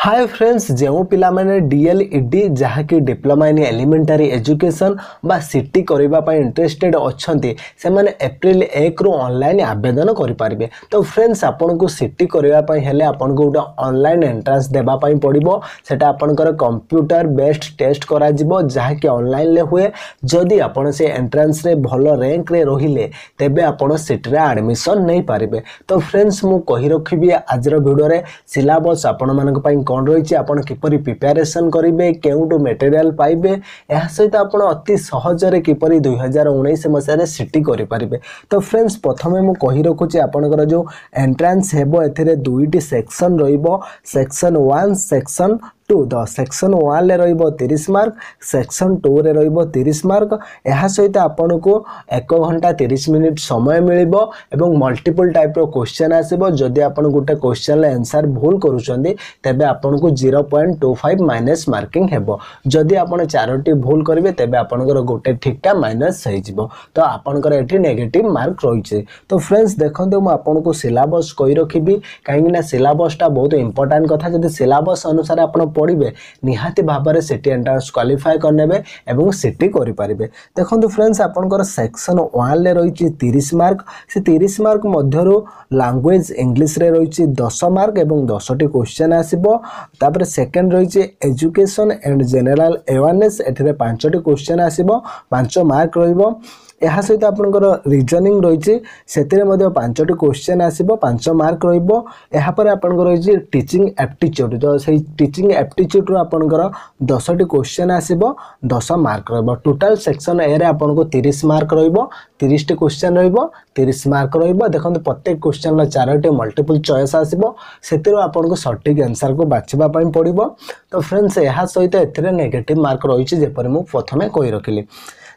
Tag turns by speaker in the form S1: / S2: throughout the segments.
S1: Hi friends जो पिला माने डीएलईडी जहाँकि डिप्लोमा इन एलिमेंटारी एजुकेशन बा सीटी करने इंटरेस्टेड अच्छा से मैंने एप्रिल 1 रु ऑनलाइन आवेदन करेंगे। तो फ्रेंड्स आपन को सीटी करने हेले आपन को गोटे ऑनलाइन एंट्रेंस देवाई पड़ो सेटा आपनकर कंप्यूटर बेस्ड टेस्ट करा जिवो जहाँकि ऑनलाइन ले हुए। जदि आपन से एंट्रेंस रे भल रैंक रे रहिले तेबे आपन सीटी रे एडमिशन नहीं पारिबे। तो फ्रेंड्स मु कहि रखिबी आजर वीडियो रे सिलेबस आपन मानक पई कौन रही आपन किपरि प्रिपरेशन करेंगे केउटू मटेरियल पाइबे यह सहित आपन अति सहजरे किपरि 2019 मसीह सीटी करें। तो फ्रेंड्स प्रथम मु कहि रखुची आपनकर जो एंट्रेंस हेबो एथिरे दुईटी सेक्शन रहिबो सेक्शन 1 सेक्शन 2 द सेक्शन 1 ले रहिबो 30 मार्क सेक्शन 2 रे रहिबो 30 मार्क। यह सहित आपन को 1 घंटा 30 मिनिट समय मिलिबो एवं मल्टीपल टाइप रो क्वेश्चन आसीबो। जदि आपन गुटे क्वेश्चन ले आंसर भूल करूछंदी तेबे आपन को 0.25 माइनस मार्किंग हेबो। जदि आपन चारोटी भूल करिवे तेबे आपनकर गुटे ठीकटा माइनस होई जिवो। तो आपनकर एठी नेगेटिव मार्क रहिছে। तो फ्रेंड्स देखंतु म आपन को सिलेबस कहि रखिबी काहेकि ना सिलेबसटा बहुत इंपोर्टेंट कथा। जदि सिलेबस अनुसार आपन पढ़िबे निहाती भाबरे सिटी एंट्रेंस क्वालिफाई करनेबे एवं सिटी करि पारिबे। देखंतु फ्रेंड्स आपनकर सेक्शन 1 ले रहिछि 30 मार्क से 30 मार्क मध्यरु लैंग्वेज इंग्लिश रे रहिछि 10 मार्क एवं 10 टी क्वेश्चन आसीबो। तापर सेकंड रहिछि एजुकेशन एंड जनरल अवेयरनेस एथिरे 5 टी क्वेश्चन आसीबो 5 मार्क रहिबो। यहाँ सहित आपनकर रीजनिंग रही से 5 टी क्वेश्चन आसीबो 5 मार्क रहिबो। यहाँ पर आपनकर रही टीचिंग एप्टीट्यूड तो से टीचिंग एप्टीट्यूड रो आपनकर 10 टी क्वेश्चन आसीबो 10 मार्क रहिबो। टोटल सेक्शन ए रे आपनको 30 मार्क रहिबो 30 टी क्वेश्चन रहिबो 30 मार्क रहिबो। देखंतु प्रत्येक क्वेश्चन ला 4 टी मल्टीपल चॉइस आसीबो सेतिरो आपनको सटीक आंसर को बाछिबा पई पड़िबो। तो फ्रेंड्स यहाँ सहित एथिरे नेगेटिव मार्क रही जेपर मु प्रथमे कहि रखिली।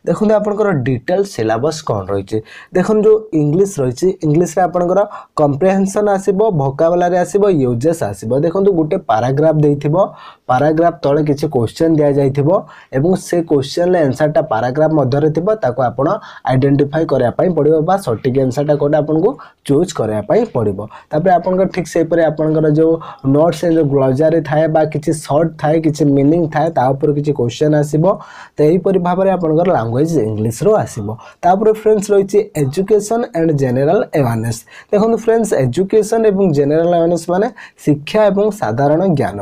S1: देखो आपनकर डिटेल सिलेबस कौन रही देखो जो इंग्लिश रही इंग्लिश रे आपनकर कम्प्रिहेंशन आसीबो वोकाबुलरी आसीबो यूजेस आसीबो। देखो गोटे पैराग्राफ देइथिबो पैराग्राफ तले किछि क्वेश्चन दिया जाइथिबो एवं से क्वेश्चन ले आंसरटा पैराग्राफ मध्यरे थिबो ताको आपण आइडेंटिफाई करया पई पड़िबो बा सटीक आंसरटा कोटा आपनको चूज करया पई पड़िबो। तापर आपनकर ठीक से परे आपनकर जो नोट्स जो ग्लोजारी थाए बा किछि शॉर्ट थाए किछि मीनिंग थाए ता ऊपर किछि क्वेश्चन आसीबो। तो एही परि भाबरे आपनकर लैंग्वेज इंग्लिश रो आसीबो। तापर फ्रेंड्स रहिछि एजुकेशन एंड जनरल अवेयरनेस। देखो फ्रेंड्स एजुकेशन एवं जनरल अवेयरनेस माने शिक्षा एवं साधारण ज्ञान।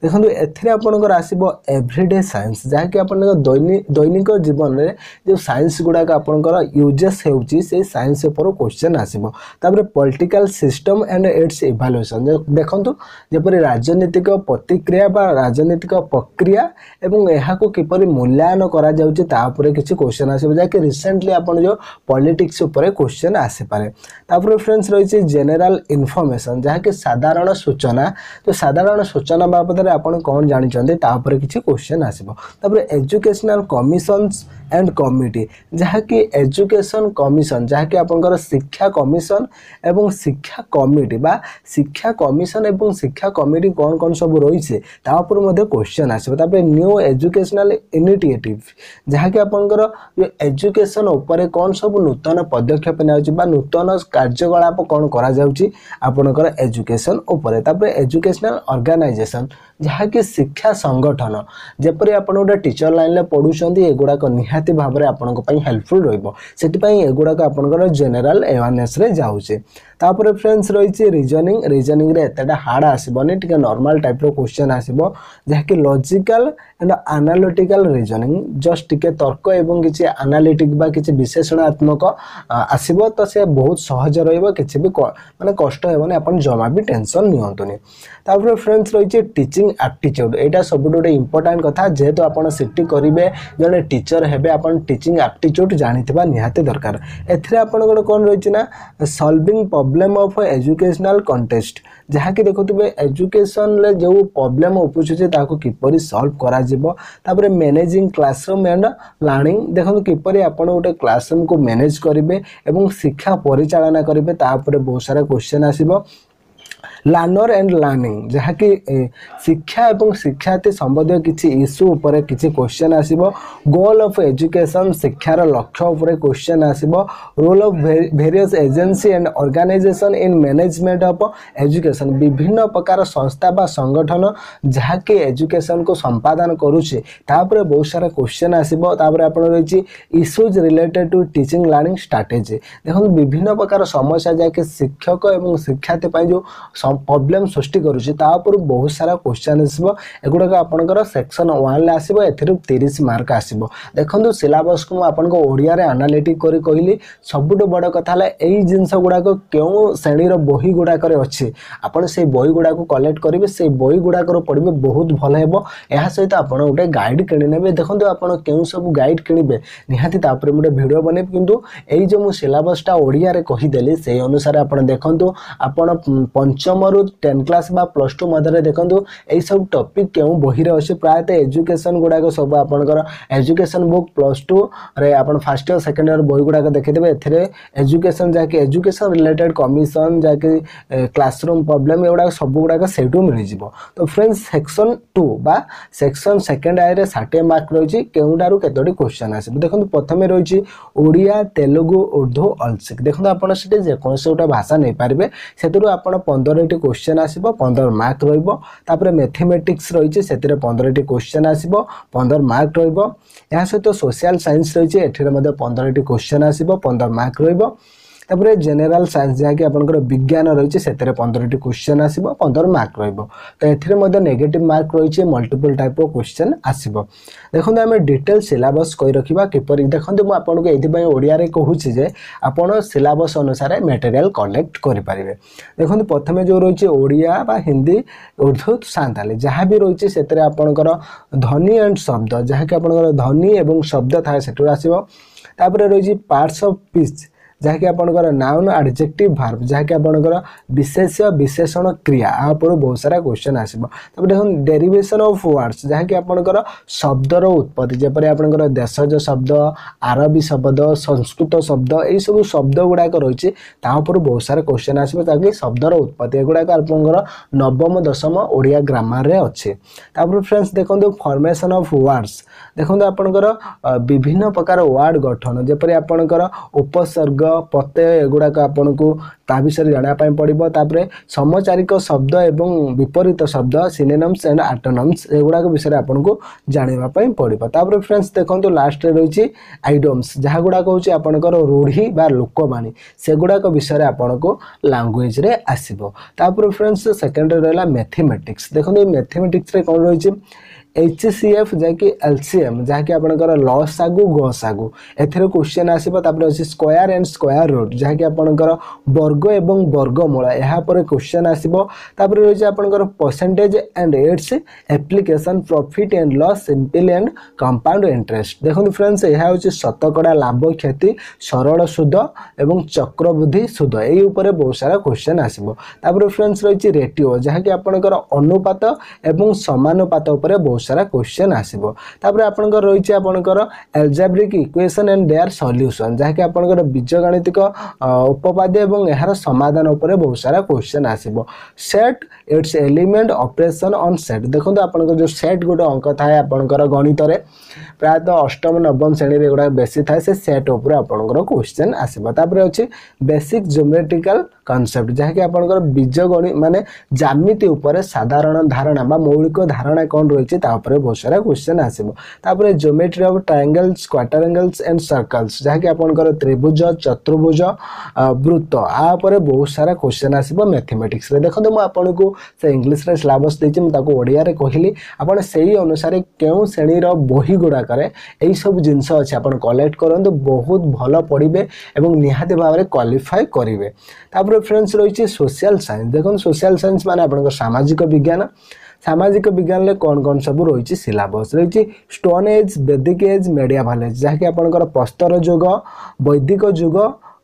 S1: देखो एथिरे आपनकर आसीबो एवरीडे साइंस जहा कि आपनकर दैनिक जीवन रे जो साइंस गुडा का आपनकर यूजेस हेउची से साइंस ऊपर क्वेश्चन आसीबो। तापर political system and it's evaluation देखंतु जेपरि राजनीतिक प्रतिक्रिया बा राजनीतिक प्रक्रिया एवं एहा को किपरि मूल्यांकन करा जाउची ता ऊपर किछि क्वेश्चन आसीबो जा कि रिसेंटली आपन जो पॉलिटिक्स ऊपर क्वेश्चन आसी पारे। तापर फ्रेंड्स रहिछि जनरल इन्फॉर्मेशन जहा कि साधारण सूचना तो साधारण सूचना बाबद आपन कौन जानि चंदे ता ऊपर किछि क्वेश्चन आसीबो। तापर एजुकेशनल कमिशंस एंड कमिटी जहा कि एजुकेशन कमिशन जहा कि आपनकर शिक्षा कमिशन एवं शिक्षा कमिटी बा शिक्षा कमिशन एवं शिक्षा कमिटी कौन कौन सब रही है ता ऊपर मध्ये क्वेश्चन आसीबो। तापर न्यू एजुकेशनल इनिशिएटिव जहा कि आपनकर जो एजुकेशन ऊपर कौन सब नूतन पदक्षेप नाउची बा नूतन कार्यकलाप कौन करा जाउची आपनकर एजुकेशन ऊपर। तापर एजुकेशनल ऑर्गेनाइजेशन जहा कि शिक्षा संगठन जेपरि आपन गोटे टीचर लाइन ले पढुछंती एगुडा को निहाती भाबरे आपन को पई हेल्पफुल रहइबो सेति पई एगुडा को आपनकर जनरल अवेयरनेस रे जाउचे। तापर फ्रेंड्स रहिछि रीजनिंग रे एतडा हार्ड आसीबोनी टिके नॉर्मल टाइप रो क्वेश्चन आसीबो जहा कि logical and analytical reasoning just टिके तर्क एवं किछि एनालिटिक बा किछि विश्लेषणात्मक आसीबो। तो से बहुत सहज रहइबो किछि भी माने कष्ट हेबोनी आपन जमा भी टेंशन नियंतुनी। तापर फ्रेंड्स रहिछि टीचिंग एप्टीट्यूड एटा सबुडे इंपोर्टेंट कथा जेहेतु आपन सिटी करिवे जने टीचर हेबे आपन टीचिंग एप्टीट्यूड जानिथिबा निहाते दरकार। एथिरे आपन गोटे कोन रहिछि ना solving problem of educational context जहा कि देखुथिबे एजुकेशन ले जो प्रॉब्लम उपुछुचे ताको किपरि सॉल्व करा जिवो। तापर मैनेजिंग क्लासरूम एंड लर्निंग देखो किपरि आपन गोटे क्लासरूम को मैनेज करिवे एवं शिक्षा परिचालना करिवे ता ऊपर बहुत सारा क्वेश्चन आसीबो। लर्नर एंड लर्निंग जहाँकि शिक्षा एवं शिक्षार्थी संबंधी किसी इश्यू उपर किसी क्वेश्चन आसीबो गोल ऑफ एजुकेशन शिक्षार लक्ष्य उपर क्वेश्चन आसीबो role of various agency and organisation in management of education विभिन्न प्रकार संस्था बा संगठन जहाँकि एजुकेशन को संपादन करुचे तापर बहुत सारा क्वेश्चन आसीबो तापर आपण रहिछि issues related to teaching learning strategy देखो विभिन्न प्रकार समस्या जाके शिक्षक एवं शिक्षार्थी पई जो प्रॉब्लम सृष्टि करुचे तापर बहुत सारा क्वेश्चन आसीबो एगुडा आपनकर सेक्शन 1 ले आसीबो एथिरु 30 मार्क आसीबो देखंतु सिलेबस को आपनको ओडिया रे एनालिटिक करी कहली सबुठ बड़ कथा है यही जिनस गुड़ाक क्यों श्रेणीर बही गुड़ाक अच्छे आपड़ से बही गुड़ाक कलेक्ट करेंगे से बही गुड़ाक पढ़े बहुत भल हो यह सहित आप गोटे गाइड किने देखो आप सब गाइड किणवे निहाती गोटे भिड बने किंतु यही जो मुझे सिलेबसटा ओडिया रे कहीदेली से अनुसार आप देखु आपण पंचम रु 10 क्लास बा +2 मध्य देखु यही सब टॉपिक क्यों बही अच्छे प्रायतः एजुकेशन गुड़ाक सब आपंकर एजुकेशन बुक +2 रे आप फर्स्ट ईयर सेकेंड ईयर बही गुड़ाक देखिदेवे एथिरे एजुकेशन जाके एजुकेशन रिलेटेड कमिशन जाके क्लासरूम प्रॉब्लम एगुड़ा सब गुड़ाक से मिल जाव तो फ्रेंड्स सेक्शन 2 बा सेक्शन सेकेंड आई रे 60 मार्क रही केउटारू केतोटी क्वेश्चन आसे देखो प्रथम रही ओडिया तेलुगु उर्दू अल्सिक देखो आपड़ से जेकोसी गोटे भाषा नहीं पारे से आप 15टी क्वेश्चन आसो 15 मार्क रही मैथमेटिक्स रही से 15टी क्वेश्चन आसो 15 मार्क रहा सहित सोशल साइंस रही है 15टी क्वेश्चन आसो 15 मार्क रही तापर जनरल साइंस जहाँकि आपंकर विज्ञान रही है 15टी क्वेश्चन आसो 15 मार्क रही तो ये नेगेटिव मार्क रही है मल्टीपल टाइप ऑफ क्वेश्चन आसो देखो आम डिटेल सिलेबस कही रखा किपर देखो मुझे आपको ये ओडिया कहूँ जे आपड़ सिलेबस अनुसार मटेरियल कलेक्ट करेंगे देखो प्रथम जो रही है ओडिया बा हिंदी उर्दू सांताली जहाँ भी रही है से आपंकर ध्वनि एंड शब्द जहाँकि आपंकर ध्वनि एवं शब्द थाए से आसो तापर रही पार्ट्स ऑफ स्पीच जहाँकि आपंकर नाउन एडजेक्टिव वर्ब जहाँकि आपंकर विशेष्य विशेषण क्रिया पर बहुत सारा क्वेश्चन आसो देखो डेरिवेशन ऑफ वर्ड्स जहाँकि आपंकर शब्दर उत्पत्ति जपरी आपंकर देशज शब्द आरबी शब्द संस्कृत शब्द यही सब शब्द गुड़ाक रही है बहुत सारा क्वेश्चन आसो ताकि शब्दर उत्पत्ति एगुड़ाक आपंकर नवम दशम ओडिया ग्रामर रे अच्छे तापर फ्रेंड्स देखो फॉर्मेशन ऑफ वर्ड्स देखो आपंकर विभिन्न प्रकार वर्ड गठन जपरी आपंकर उपसर्ग प्रत्यय एगुड़ाक आपन को ता विषय जानापी पड़ो तापर समचारिक शब्द एवं विपरीत शब्द सिनोनिम्स एंड एंटोनिम्स एगुड़ाक विषय आपन को जानापी पड़ो तापर फ्रेंड्स देखो लास्ट रही आइडम्स जहाँ गुड़ाक हूँ आपंकर रूढ़ी बा लोकवाणी से गुड़ाक विषय आपन को लैंग्वेज रे आसो तापर फ्रेंड्स सेकेंड रहा मैथमेटिक्स देखो मैथमेटिक्स रे कौन रही HCF जहाँकि LCM जहाँकि आपंकर लसागु गसागु एथेर क्वेश्चन आसो अच्छे स्क्वायर एंड स्क्वायर रूट जहाँकि आपंकर वर्ग एवं वर्गमूल यहाँ पर क्वेश्चन आसो रही आपंकर percentage and it's application profit and loss simple and compound interest देखो फ्रेंड्स यह हूँ शतकड़ा लाभ क्षति सरल सूद एवं चक्रवृद्धि सूद यही उपर बहुत सारा क्वेश्चन आसो फ्रेंड्स रही रेटियो जहाँकि आपंकर अनुपात एवं समानुपात उपर बहुत सारा क्वेश्चन आसो आपंकर रही आपंकर algebraic equation and their solution जहाँकि आपंकर बीजगणितिक उपपाद्य एवं यार समाधान उपर बहुत सारा क्वेश्चन आसो set it's element operation on set देखो आपंकर जो सेट गोटे अंक थाए आपंकर गणित रे प्रायतः अष्टम नवम श्रेणी गुड़ा बेसी थाए से सेट उपर आपंकर क्वेश्चन आसो अच्छे बेसिक ज्योमेट्रिकल कॉन्सेप्ट जहाँकि आपंकर बीजगणित माने ज्यामिति उपर साधारण धारणा बा मौलिक धारणा कौन रही बहुत सारा क्वेश्चन आसो geometry of triangles quadrangles and circles जहाँकि आपंकर त्रिभुज चतुर्भुज वृत्त आपर बहुत सारा क्वेश्चन आसो मैथमेटिक्स देखो मुझे आपको से इंग्लीश रे सिलेबस देती मुझे ओडिया रे कहली आप से अनुसार क्यों श्रेणीर बही गुड़ाक यही सब जिनस अच्छे आप कलेक्ट करूँ बहुत भल पढ़े और निहाती भाव में क्वालिफाई करेंगे तापर फ्रेंड्स रही सोशल साइंस देखो सोशल साइंस माने आपन सामाजिक विज्ञान सामाजिक विज्ञान में कौन कौन सब रही सिलेबस रही स्टोन एज वैदिक एज मेडिएवल एज जहाँकि आपंकर प्रस्तर युग वैदिक युग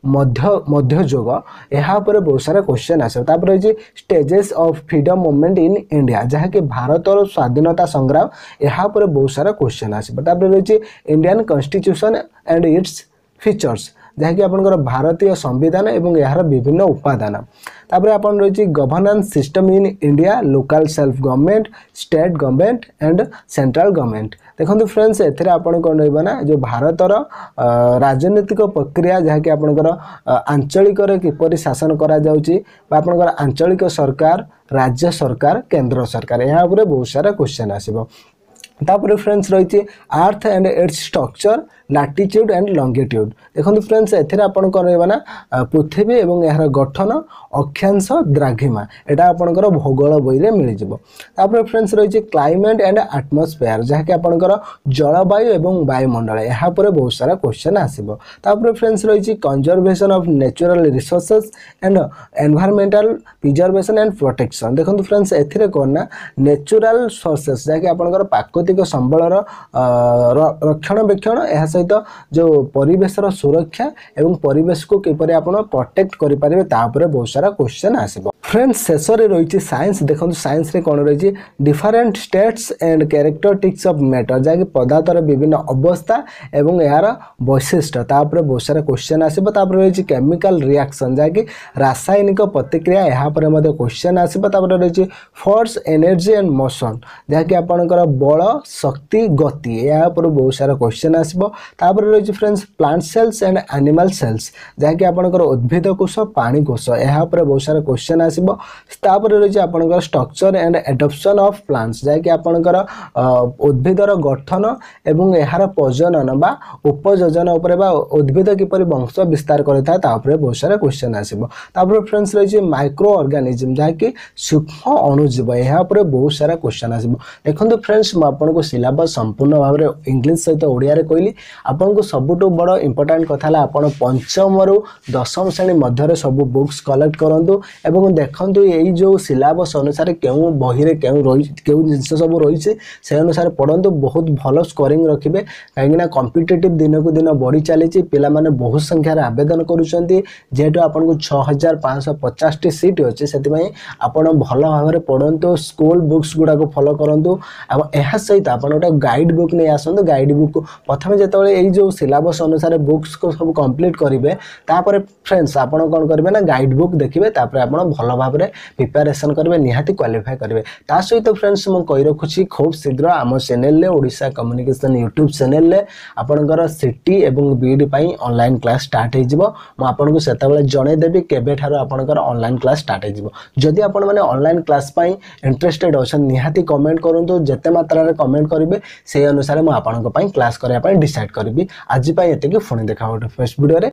S1: मध्य युग यहाँ पर बहुत सारा क्वेश्चन आस रही stages of freedom movement in India जहाँकि भारतर स्वाधीनता संग्राम यहाँ पर बहुत सारा क्वेश्चन आस रही Indian constitution and its features जहाँकि आपंकर भारतीय संविधान एवं यार विभिन्न उपादान तापर आपन रही governance system in India local self government state government and central government देखो फ्रेंड्स एथिरे आपन कोन रहबा ना जो भारतर राजनीतिक प्रक्रिया जहाँकि आपनकर आंचलिक रे किपरि शासन करा जाउची बा आपनकर आंचलिक सरकार राज्य सरकार केंद्र सरकार यहाँ उपरे बहुत सारा क्वेश्चन आसीबो तापर फ्रेंड्स रही earth and its structure latitude and longitude देखो फ्रेंड्स एथिरे आपन कोन रहबा ना पृथ्वी एवं यार गठन अक्षांश द्राघिमा एटा आपनकर भूगोल बही रे मिल जिवो तापर फ्रेंड्स रही क्लाइमेट एंड एटमॉस्फेयर जहाँ कि आपनकर जलवायु एवं वायुमंडल यहाँ पर बहुत सारा क्वेश्चन आसीबो तापर फ्रेंड्स रही conservation of natural resources and environmental preservation and protection देखो फ्रेंड्स एथिरे कोन ना नेचुरल सोर्सेस जहाँ कि आपनकर प्राकृतिक संबलर रक्षणाबेक्षण यह सहित जो परिवेशर सुरक्षा एवं परिवेश को किपरि आपण प्रोटेक्ट करि पारिबे तापर बहुत सारा क्वेश्चन आसीबो फ्रेंड्स शेष रे रही साइंस देखो साइंस रे कोन रही different states and characteristics of matter जहाँकि पदार्थर विभिन्न अवस्था एवं यार वैशिष्ट्य तापर बहुत सारा क्वेश्चन आसीबो तापर रही केमिकल रिएक्शन जहाँकि रासायनिक प्रतिक्रिया यहाँ पर मध्य क्वेश्चन आसीबो तापर रही फोर्स एनर्जी एंड मोशन जहाँकि आपनकर बल शक्ति गति यहाँ पर बहुत सारा क्वेश्चन आसीबो तापर रही friends plant cells and animal cells जहाँकि आपनकर उद्भिद कोष पानी कोष यहाँ पर बहुत सारा क्वेश्चन आसीबो तापर रही आपनकर structure and adoption of plants जहाँकि आपनकर उद्भिदर गठन एवं यार प्रजनन बा उपयोजन उपरे बा उद्भिद किपरि वंश विस्तार करता तापर बहुत सारा क्वेश्चन आसीबो तापर फ्रेंड्स रही माइक्रो ऑर्गेनिज्म जहाँकि सूक्ष्म अणुजीव यहाँ पर बहुत सारा क्वेश्चन आसीबो देखो फ्रेंड्स मु आपनको सिलेबस संपूर्ण भाव में इंग्लिश सहित ओडिया रे कहली आपनको सबुठु बड़ इंपोर्टेंट कथा ला आपण पंचम रु दशम श्रेणी मध्य सब बुक्स कलेक्ट करंतु एवं देखंतु एई जो सिलेबस अनुसार केउ बही रे केउ जिनस सब रही से अनुसार पढ़ंतु बहुत भल स्कोरिंग रखिबे काहेकि कॉम्पिटिटिव दिन को दिन बढ़ी चली पिला माने बहुत संख्यार आवेदन करूछंती जेहेतु आपनको 6550 टी सीट अछि सेति पई आपण भल भाव में पढ़ंतु स्कूल बुक्स गुडा को फॉलो करंतु अब एहा सहित आपण ओटा गाइड बुक नै आसंतु गाइड बुक प्रथम जेतबेले एई जो सिलेबस अनुसार बुक्स को सब कंप्लीट करिवे तापर फ्रेंड्स आपण कोन करबे ना गाइड बुक देखिबे तापर आपण भल भाव में प्रिपरेशन करिवे निहाती क्वालिफाई करिवे ता सहित फ्रेंड्स मु कहि रखुची खूब शीघ्र आम चैनल ले ओडिशा कम्युनिकेशन यूट्यूब चैनल ले आपणकर सिटी एवं बीडी पई ऑनलाइन क्लास स्टार्ट हे जिवो मु आपनको सेतबेले जणे देबी केबे थारो आपणकर ऑनलाइन क्लास स्टार्ट हे जिवो जदि आपण माने ऑनलाइन क्लास पई इंटरेस्टेड अछन निहाती कमेंट करंतु जते मात्रा रे कमेंट करिवे से अनुसार मु आपनको पई क्लास करिया पई डिसाइड करबी आज पई एते कि फोन देखा नेक्स्ट वीडियो रे।